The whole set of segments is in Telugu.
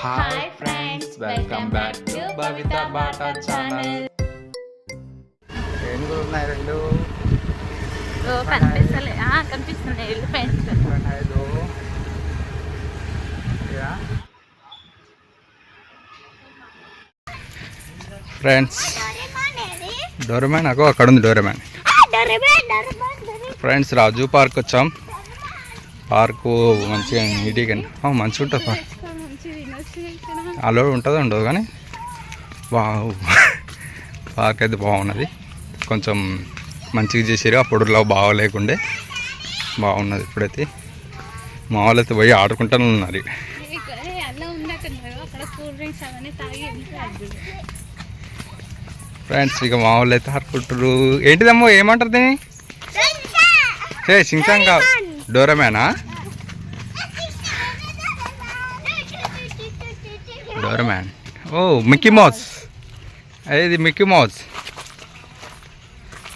Hi friends, welcome back to Bavitha Bata channel. ఏనుగులు ఉన్నాయి రెండు. కనిపిస్తలే కనిపిస్తున్నాయి ఫ్రెండ్స్. ఫ్రెండ్స్ డోరేమాన్ అక్కడ ఉంది. డోరేమాన్ ఫ్రెండ్స్ రాజు పార్క్ వచ్చాం. పార్కు మంచిగా నీట్గా మంచిగా ఉంటుంది. పార్క్ అలో ఉంటుందో ఉండదు కానీ పార్క్ అయితే బాగున్నది. కొంచెం మంచిగా చేసారు. అప్పుడులో బాగోలేకుండే బాగున్నది. ఇప్పుడైతే మా వాళ్ళు అయితే పోయి ఆడుకుంటూనే ఉన్నారు. ఫ్రెండ్స్ ఇక మా వాళ్ళు అయితే ఆడుకుంటారు. ఏంటిదమ్మో ఏమంటారు దీన్ని? సింగ్సాంగ్ కాదు, డోరేమానా? డోరేమాన్. ఓ మిక్కీ మౌస్. ఇది Mickey mouse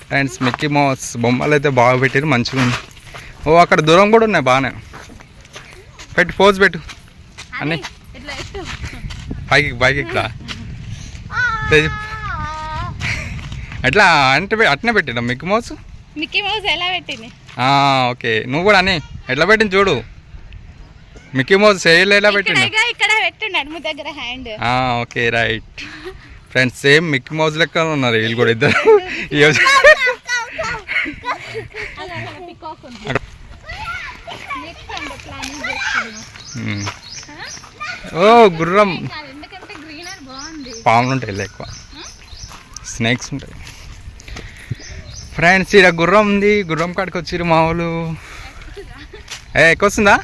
friends. Mickey mouse బొమ్మలు అయితే బాగా పెట్టారు, మంచిగా ఉంది. ఓ అక్కడ దూరం కూడా ఉన్నాయి బాగానే. పెట్టు, పోజ్ పెట్టు అన్నీ పైకి పైకి ఇక్కడ ఎట్లా అంటే అట్నే పెట్టినా మిక్కీ మౌస్. మిక్కీ మౌస్ ఎలా పెట్టింది? ఓకే, నువ్వు కూడా అని ఎట్లా పెట్టింది చూడు. మిక్కీ మౌస్ చేయలే ఎలా పెట్టింది? ఇక్కడ పెట్టున్నాడు మీ దగ్గర hand. Okay right friends. Same Mickey mouse లెక్క ఉన్నారు వీళ్ళు కూడా ఇద్దరు. ఓ గుర్రం, పాములు ఉంటాయి ఎక్కువ, స్నేక్స్ ఉంటాయి. ఫ్రెండ్స్ ఇక్కడ గుర్రం ఉంది. గుర్రం కాడికి వచ్చిర్రు మా వాళ్ళు. ఎక్కువ వస్తుందా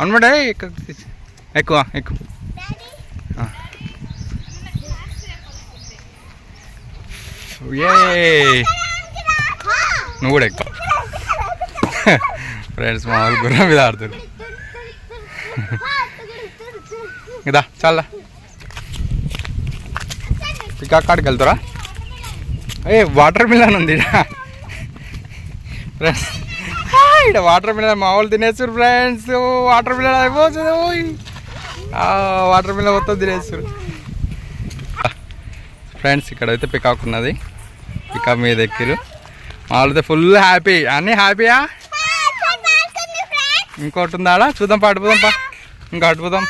అనమాట? ఎక్కువ ఎక్కువ నువ్వు కూడా ఎక్కువ. ఫ్రెండ్స్ మా వాళ్ళు గుర్రం మీద ఆడుతారు. ఇదా చాలా పికా కాడికి వెళ్తారా? వాటర్ మిలన్ ఉంది ఫ్రెండ్స్. ఇక్కడ వాటర్ మిలన్ మా వాళ్ళు తినేస్తారు ఫ్రెండ్స్. వాటర్ మిలన్ అయిపోతుంది. వాటర్ మిలన్ మొత్తం తినేస్తారు ఫ్రెండ్స్. ఇక్కడైతే పికాక్ ఉన్నది. పికాక్ మీద ఎక్కిరు మా వాళ్ళైతే ఫుల్ హ్యాపీ. అన్నీ హ్యాపీయా? ఇంకోటి ఉందా? చూద్దాం, పాడిపోదాం పా. ఇంకా అటుపోదాం.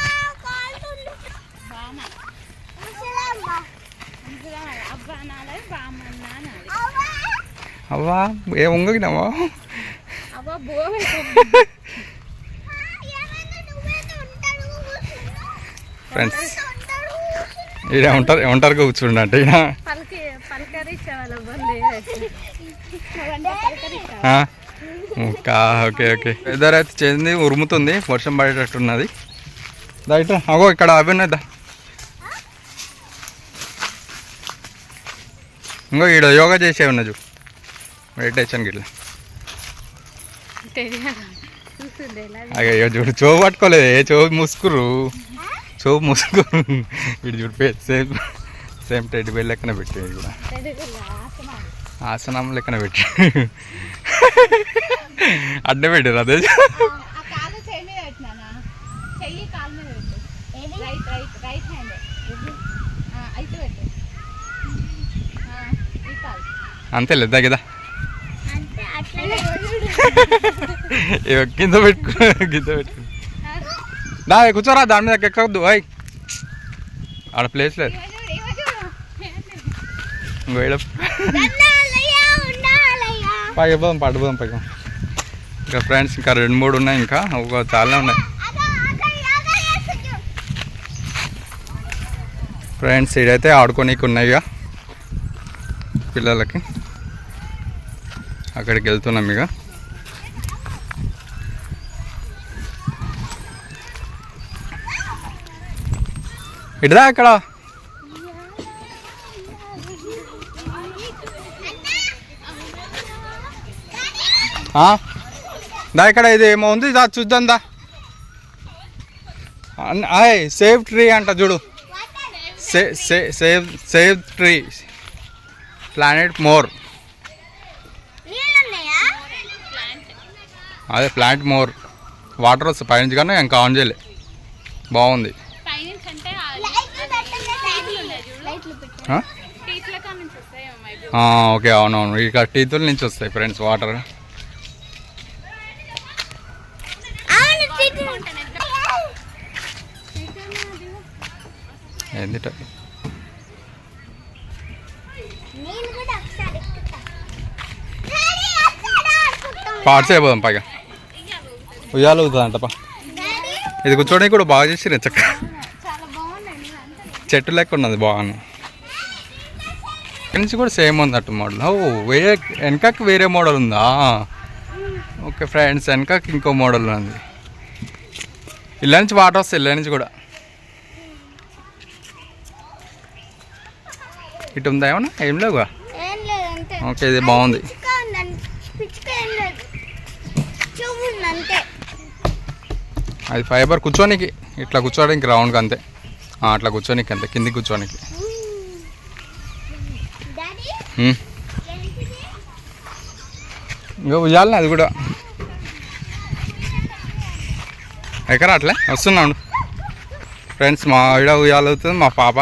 అవ్వా ఏం ఉంగినావా ఫ్రెండ్స్? ఈడ ఒంటరిగా కూర్చుండంటే ఈయన. Okay okay. వెదర్ అయితే చేంజ్, ఉరుముతుంది, వర్షం పడేటట్టున్నది. రైట్ అగో ఇక్కడ అవి ఉన్నదా? ఇంకో ఈడ యోగా చేసే ఉన్నది, మెడిటేషన్ గిట్లా. అయ్యో చూడు, చెవు పట్టుకోలేదు, చెవు మూసుకురు, చెవు మూసుకురు. ఇటు చూడు సేమ్ సేమ్ టెడ్డి బెల్ లెక్కన పెట్టి కూడా ఆసనం లెక్కన పెట్టి అడ్డ పెట్టారు. అదే అంతేలే దగ్గదా. కింద పెట్టుకో, కింద పెట్టుకో. దా కూర్చోరా, దాని మీద ఎక్కవద్దు. అయ్ ఆడ ప్లేస్ లేదు. పైకి పోదాం, పడిపోదాం పైకి. ఇంకా ఫ్రెండ్స్ ఇంకా 2-3 ఉన్నాయి, ఇంకా చాలా ఉన్నాయి ఫ్రెండ్స్. ఇదైతే ఆడుకోనీకి ఉన్నాయి ఇక పిల్లలకి. అక్కడికి వెళ్తున్నాం ఇక. ఇటుదా అక్కడ దా, ఇక్కడ ఇది ఏమో ఉంది, దా చూద్దాం దా. సేవ్ ట్రీ అంట చూడు. Save tree planet more. అదే ప్లాంట్ మోర్. వాటర్ వస్తుంది పైనుంచి కానీ ఇంకా ఆన్ చేయలే. బాగుంది. ఓకే, అవునవును, ఇక టీతుల నుంచి వస్తాయి ఫ్రెండ్స్ వాటర్. ఏంది పార్ట్స్ అయిపోదాం పైగా. ఉయ్యాలు అవుతుందంటపా. ఇది కూర్చోడానికి కూడా బాగా చేసి చక్క చెట్టు లెక్క ఉన్నది బాగుంది. ఇక్కడ నుంచి కూడా సేమ్ ఉంది అట్టు మోడల్. వేరే వెనకకి వేరే మోడల్ ఉందా? ఓకే ఫ్రెండ్స్, వెనకకి ఇంకో మోడల్ ఉంది. ఇళ్ళ నుంచి వాటర్ వస్తాయి, ఇళ్ళ నుంచి కూడా. ఇటు ఉందా ఏమన్నా? ఏం లేవుగా. ఓకే, ఇది బాగుంది. అది ఫైబర్ కూర్చోనికి, ఇట్లా కూర్చోడానికి రౌండ్గా అంతే. అట్లా కూర్చోనికి అంతే, కిందికి కూర్చోనికి. ఇంకా ఉయ్యాలి అది కూడా. ఎక్కడ అట్లే వస్తున్నాడు ఫ్రెండ్స్. మా ఇడ ఉయ్యాలు అవుతుంది మా పాప.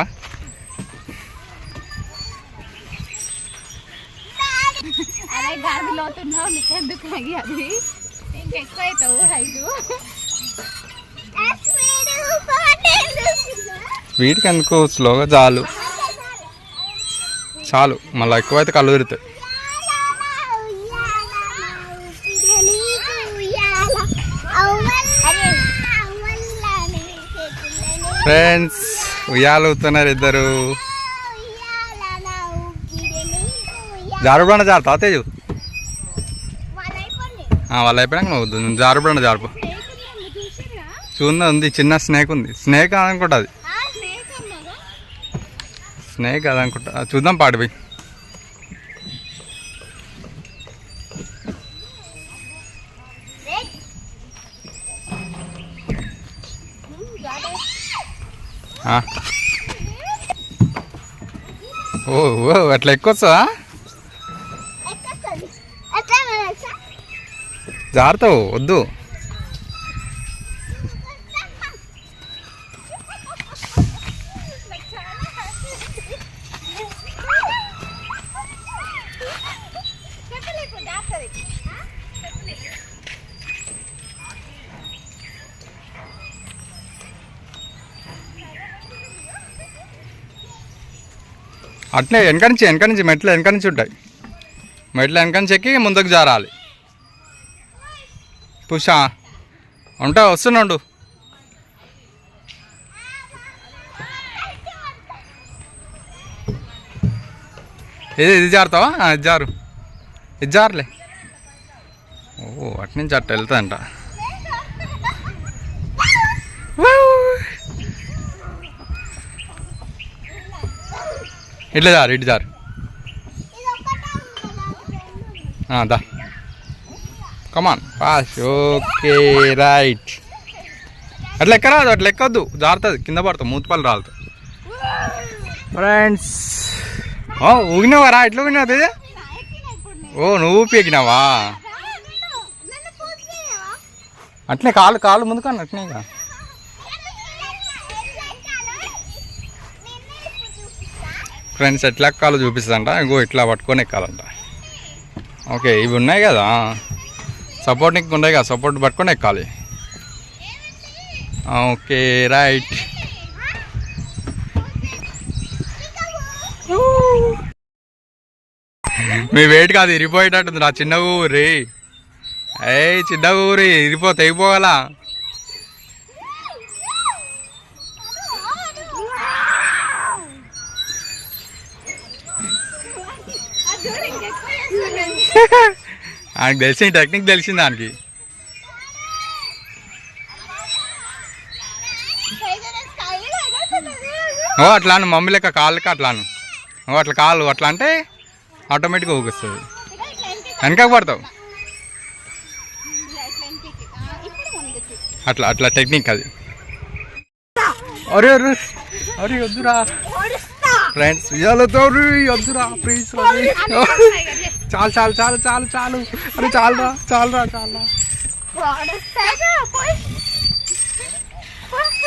వీటికి ఎందుకు, స్లోగా చాలు చాలు, మళ్ళీ ఎక్కువైతే కళ్ళు తిరుగుతాయి. ఫ్రెండ్స్ ఉయ్యాలు అవుతున్నారు ఇద్దరు. జారుబండ జారుతా తేజు. వాళ్ళు అయిపోయాక నువ్వు జారుబండ జారుపు. చూందా ఉంది, చిన్న స్నేక్ ఉంది. స్నేక్ అనుకుంటా, అది స్నేక్ అది అనుకుంటా. చూద్దాం పాడిపోయి. ఓ అట్లా ఎక్కొచ్చా? జారుతావు, వద్దు. అట్లే వెనక నుంచి మెట్లు వెనక నుంచి ఉంటాయి. మెట్లు వెనక నుంచి ఎక్కి ముందుకు జారాలి. పుషా ఉంటా, వస్తున్నాడు. ఇది జారుతావా? ఇది జారు, ఇది జారులే. ఓ అటు నుంచి అట్ట వెళ్తాదంట. ఇట్లా జారు, ఇటు జారు. దా కమాన్ పాస్. Okay right. అట్లా ఎక్కరాదు, అట్లా ఎక్కొద్దు, జారుతుంది, కింద పడుతుంది, మూతిపల్లి రాలుతుంది. ఫ్రెండ్స్ ఊగినావా రా? ఎట్లా ఊగినావు తేజ? ఓ నువ్వు ఊపి ఎక్కినావా? అట్లే కాలు ముందు కానీ అట్లే. ఫ్రెండ్స్ ఎట్లా ఎక్కాలో చూపిస్తుందంట. ఇంకో ఇట్లా పట్టుకొని ఎక్కాలంట. ఓకే ఇవి ఉన్నాయి కదా, సపోర్ట్ నీకు ఉన్నాయి కదా, సపోర్ట్ పట్టుకొని ఎక్కాలి. Okay right. మీ వెయిట్ కాదు, ఇరిపోయేటట్టుంది నా చిన్న ఊరి. చిన్న ఊరి తెగిపోగలా. ఆయనకు తెలిసిన టెక్నిక్ తెలిసింది దానికి. అట్లాను మమ్మీ లెక్క కాళ్ళకి అట్లాను. అట్లా కాళ్ళు అట్లా అంటే ఆటోమేటిక్గా ఊగిస్తుంది. వెనకకు పడతావు. అట్లా టెక్నిక్ అది. అరే అరే అరే వద్దురా ఫ్రెండ్స్, ఇవాళతో వద్దురా ప్లీజ్. చాలు చాలు చాలు చాలు చాలు. అరే చాలురా చాలురా చాలురా.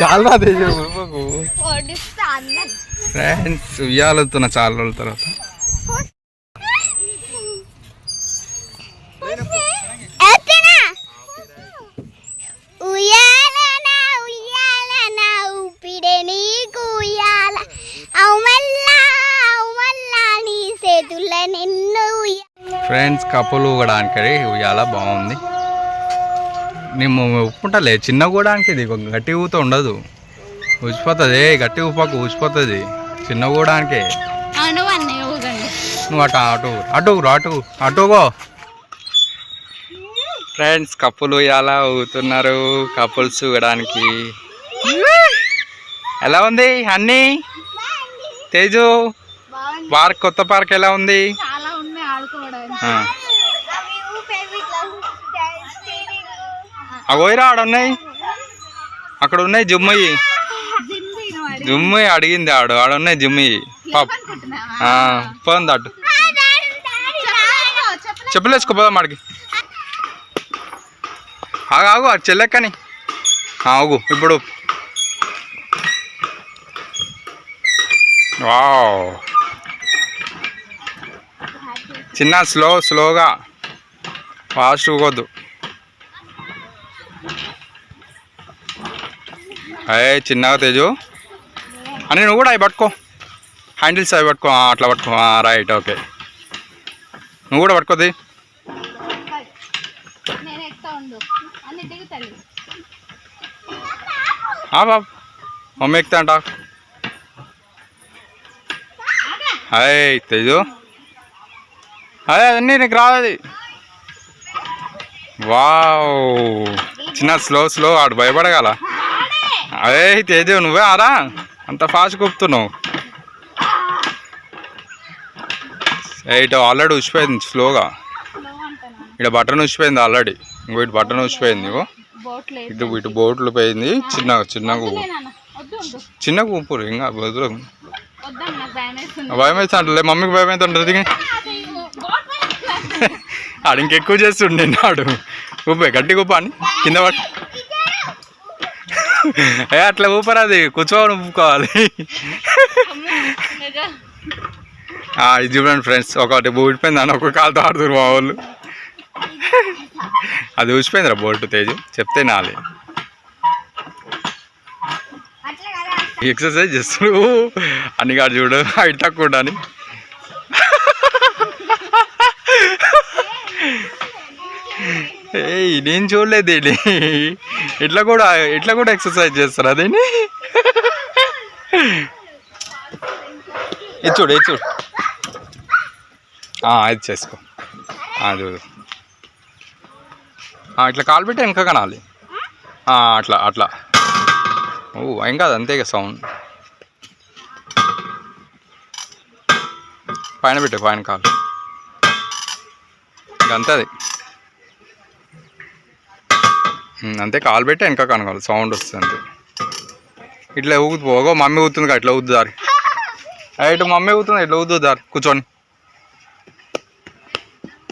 చాలా తేజు ఊపకు. ఫ్రెండ్స్ ఉయ్యాలుతున్నా చాలా రోజుల తర్వాత. ఫ్రెండ్స్ కప్పులు ఊగడానికి ఉయ్యాల బాగుంది. నేను ఉప్పుంటలే చిన్న కూడానికి ఇది గట్టి ఊత ఉండదు, ఊసిపోతుంది. గట్టి ఊపకు ఊసిపోతుంది. చిన్న కూడానికే నువ్వు అటు అటు అటు అటు అటుగో. ఫ్రెండ్స్ కప్పులు ఉయ్యాల ఊగుతున్నారు కపుల్స్ ఊగడానికి. ఎలా ఉంది అన్నీ తేజు? పార్క్ కొత్త పార్క్ ఎలా ఉంది? అగోయిరా ఆడున్నాయి, అక్కడ ఉన్నాయి జుమ్మయ్యి. జుమ్మయ్యి అడిగింది ఆడున్నాయి జుమ్మయ్యి. పాప పోంది అటు చెప్పులు వేసుకోపోదాం ఆడికి. ఆగు ఆగు అది చెల్లెక్కని ఆగు. ఇప్పుడు వావ్ చిన్న స్లోగా ఫాస్ట్ ఊగొద్దు. అయ్యే చిన్నగా తేజు అని నువ్వు కూడా అవి పట్టుకో, హ్యాండిల్స్ అవి పట్టుకో. అట్లా పట్టుకో. Right okay. నువ్వు కూడా పట్టుకోది. బాబు మమ్మీ ఎక్కుతా అంట. అయ్యే తేజు అదే అన్నీ నీకు రాదు అది. వావ్ చిన్న స్లో ఆడు భయపడగల. అదే తేజు నువ్వే ఆరా అంత ఫాస్ట్ కూపుతున్నావు. ఇటు ఆల్రెడీ ఉసిపోయింది స్లోగా. ఇటు బటన్ ఉసిపోయింది ఆల్రెడీ. ఇంకో ఇటు బటన్ ఉసిపోయింది. ఇటు బోట్లు పోయింది. చిన్నగా ఊపురు ఇంకా బదులు భయం వేస్తా అంటలే. మమ్మీకి భయం అయితే ఉంటుంది. ఆడు ఇంకెక్కువ చేస్తుండే నాడు. ఊపే గట్టిగా ఊప అని కింద పట్టు. అట్లా ఊపరాది కూర్చోని ఊపుకోవాలి. ఇది చూడండి ఫ్రెండ్స్, ఒకటి ఊడిపోయింది అని ఒక కాలుతో ఆడుతున్నారు మా వాళ్ళు. అది ఊసిపోయిందిరా బోల్ట్ తేజు చెప్తే నాలి. ఎక్సర్సైజ్ చేస్తున్నాడు అని కాదు చూడు హైట్ తక్కువ అని. నేను చూడలేదు ఇది. ఇట్లా కూడా ఎక్సర్సైజ్ చేస్తారు అదేని. ఇది చూడు ఇది చేసుకో. చూడు ఇట్లా కాలు పెట్టి వెనక కనాలి. అట్లా ఏం కాదు అంతే ఇక సౌండ్. పైన పెట్టు పైన కాలు ఇక అంతే. అది అంతే కాలు పెట్టి వెనక కనకాలి సౌండ్ వస్తుంది అంతే. ఇట్లా ఊగుతు పోగో మమ్మీ ఊగుతుంది కదా ఇట్లా ఊద్దు దారి. ఇటు మమ్మీ ఊగుతుంది ఇట్లా ఊద్దు దారి కూర్చొని.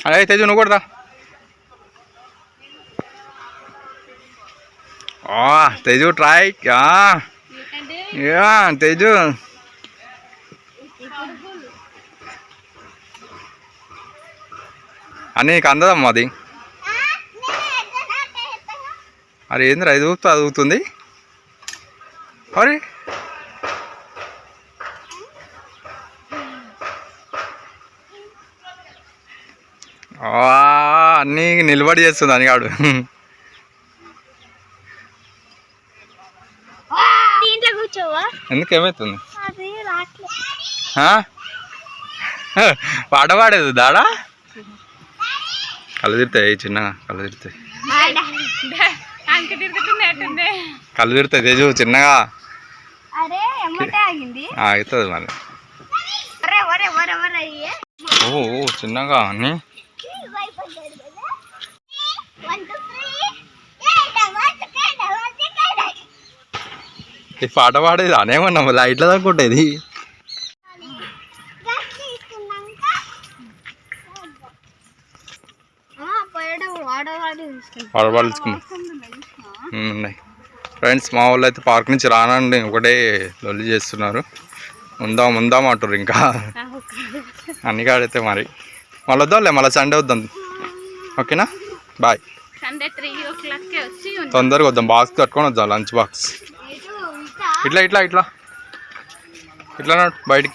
అదే తేజు నువ్వు కూడా రా. తేజు ట్రై తేజు. అని నీకు అందదమ్మా అది. అరే ఏంద్రా ఇది ఊపుతా అది ఊగుతుంది. అరే అన్నీ నిలబడి చేస్తుంది అని కాడు. ఎందుకు ఏమవుతుంది? పాట పాడేది దాడా. కళ్ళు తిరుతాయి చిన్నగా కళ్ళు తిరుతాయి. కళ్ళు తిరుతాయి తేజు చిన్నగా అవుతుంది మళ్ళీ. చిన్నగా అని ఈ పాట పాడేది అనేమన్నా లైట్లో దాకుంటేది. వాటర్ బాటిల్స్ ఉన్నాయి. ఫ్రెండ్స్ మా వాళ్ళు అయితే పార్క్ నుంచి రానండి ఒకటే లొల్లి చేస్తున్నారు. ఉందాం అంటారు ఇంకా అన్ని కాడైతే మరి మళ్ళీ వద్దాంలే, మళ్ళీ సండే వద్దాం. ఓకేనా, బాయ్. సండే 3 o'clock వచ్చి తొందరగా వద్దాం, బాక్స్ కట్టుకొని వద్దాం, లంచ్ బాక్స్. ఇట్లా బయటికి